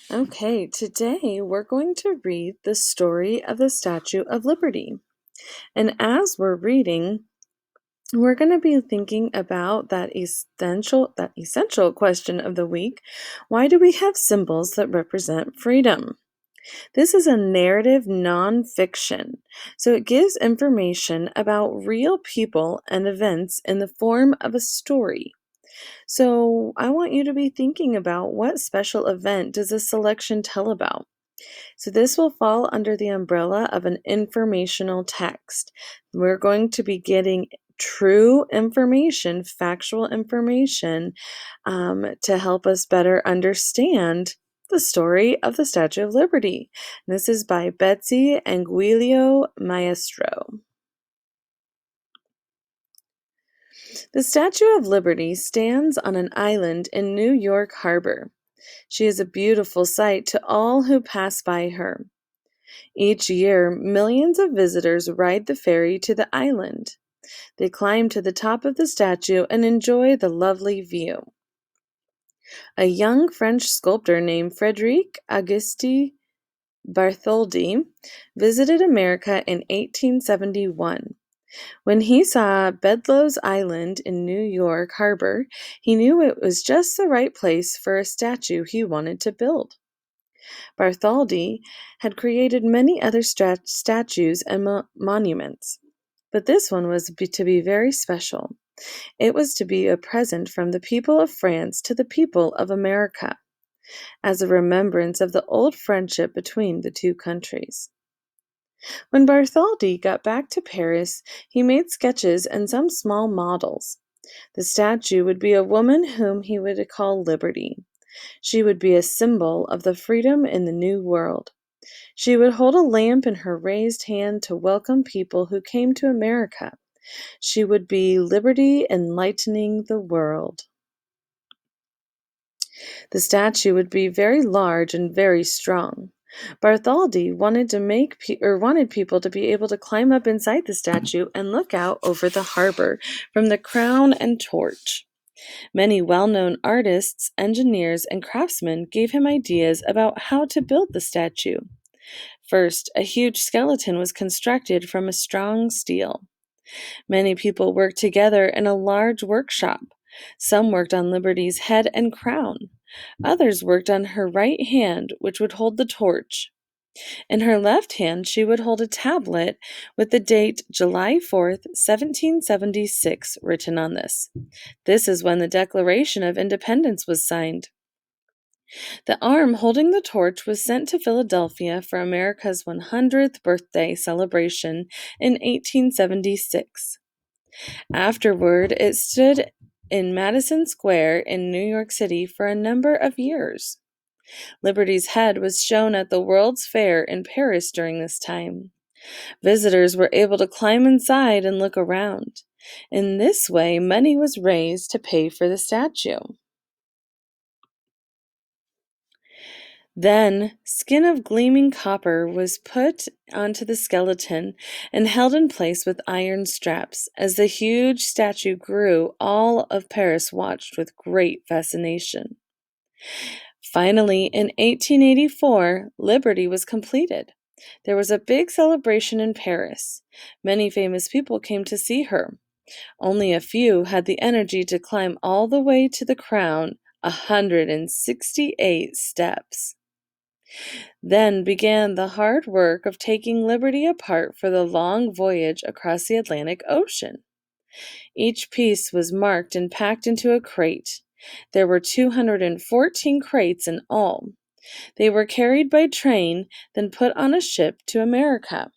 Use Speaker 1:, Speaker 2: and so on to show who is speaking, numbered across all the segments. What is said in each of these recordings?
Speaker 1: Okay, today we're going to read the story of the Statue of Liberty. And as we're reading, we're going to be thinking about that essential question of the week. Why do we have symbols that represent freedom? This is a narrative nonfiction, so it gives information about real people and events in the form of a story. So I want you to be thinking about what special event does this selection tell about? So this will fall under the umbrella of an informational text. We're going to be getting true information, factual information, to help us better understand the story of the Statue of Liberty. And this is by Betsy Anguilio Maestro. The Statue of Liberty stands on an island in New York Harbor. She is a beautiful sight to all who pass by her. Each year, millions of visitors ride the ferry to the island. They climb to the top of the statue and enjoy the lovely view. A young French sculptor named Frédéric Auguste Bartholdi visited America in 1871. When he saw Bedloe's Island in New York Harbor, he knew it was just the right place for a statue he wanted to build. Bartholdi had created many other statues and monuments, but this one was to be very special. It was to be a present from the people of France to the people of America, as a remembrance of the old friendship between the two countries. When Bartholdi got back to Paris, he made sketches and some small models. The statue would be a woman whom he would call Liberty. She would be a symbol of the freedom in the New World. She would hold a lamp in her raised hand to welcome people who came to America. She would be liberty enlightening the world. The statue would be very large and very strong. Bartholdi wanted people to be able to climb up inside the statue and look out over the harbor from the Crown and Torch. Many well-known artists, engineers, and craftsmen gave him ideas about how to build the statue. First, a huge skeleton was constructed from a strong steel. Many people worked together in a large workshop. Some worked on Liberty's head and crown. Others worked on her right hand, which would hold the torch. In her left hand, she would hold a tablet with the date July 4th, 1776 written on this. This is when the Declaration of Independence was signed. The arm holding the torch was sent to Philadelphia for America's 100th birthday celebration in 1876. Afterward, it stood in Madison Square in New York City for a number of years. Liberty's head was shown at the World's Fair in Paris during this time. Visitors were able to climb inside and look around. In this way, money was raised to pay for the statue. Then, skin of gleaming copper was put onto the skeleton and held in place with iron straps. As the huge statue grew, all of Paris watched with great fascination. Finally, in 1884, Liberty was completed. There was a big celebration in Paris. Many famous people came to see her. Only a few had the energy to climb all the way to the crown, 168 steps. Then began the hard work of taking Liberty apart for the long voyage across the Atlantic Ocean. Each piece was marked and packed into a crate. There were 214 crates in all. They were carried by train, then put on a ship to America.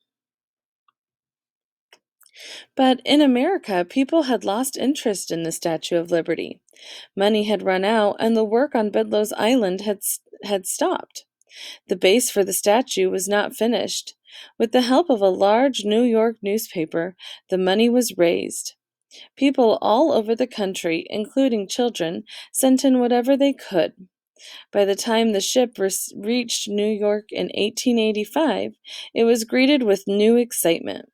Speaker 1: But in America, people had lost interest in the Statue of Liberty. Money had run out, and the work on Bedloe's Island had stopped. The base for the statue was not finished. With the help of a large New York newspaper, the money was raised. People all over the country, including children, sent in whatever they could. By the time the ship reached New York in 1885, it was greeted with new excitement.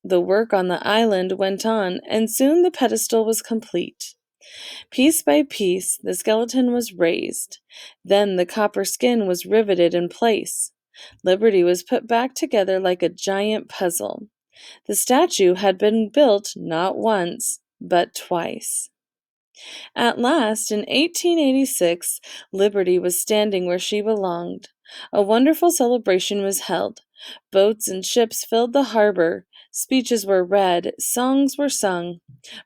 Speaker 1: The work on the island went on, and soon the pedestal was complete. Piece by piece, the skeleton was raised. Then the copper skin was riveted in place. Liberty was put back together like a giant puzzle. The statue had been built not once, but twice. At last, in 1886, Liberty was standing where she belonged. A wonderful celebration was held. Boats and ships filled the harbor. Speeches were read, songs were sung.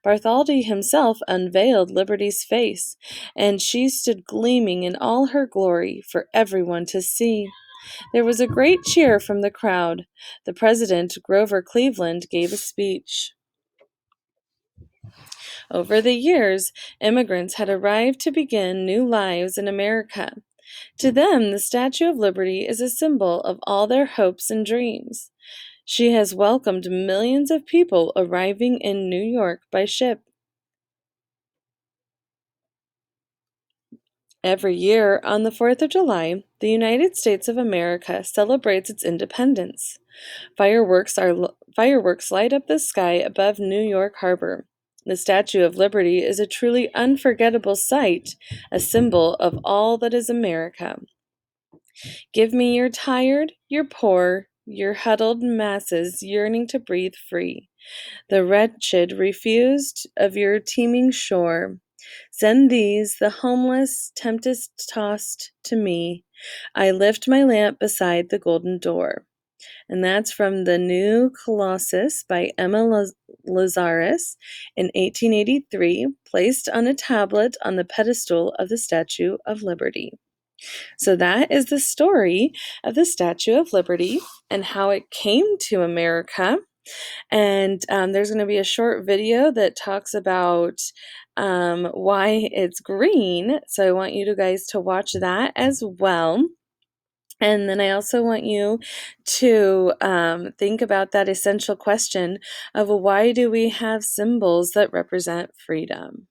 Speaker 1: Bartholdi himself unveiled Liberty's face, and she stood gleaming in all her glory for everyone to see. There was a great cheer from the crowd. The president, Grover Cleveland, gave a speech. Over the years, immigrants had arrived to begin new lives in America. To them, the Statue of Liberty is a symbol of all their hopes and dreams. She has welcomed millions of people arriving in New York by ship. Every year, on the 4th of July, the United States of America celebrates its independence. Fireworks light up the sky above New York Harbor. The Statue of Liberty is a truly unforgettable sight, a symbol of all that is America. Give me your tired, your poor, your huddled masses yearning to breathe free, the wretched refused of your teeming shore. Send these, the homeless, tempest tossed, to me. I lift my lamp beside the golden door. And that's from The New Colossus by Emma Lazarus in 1883, placed on a tablet on the pedestal of the Statue of Liberty. So that is the story of the Statue of Liberty and how it came to America. And there's going to be a short video that talks about why it's green. So I want you guys to watch that as well. And then I also want you to think about that essential question of why do we have symbols that represent freedom?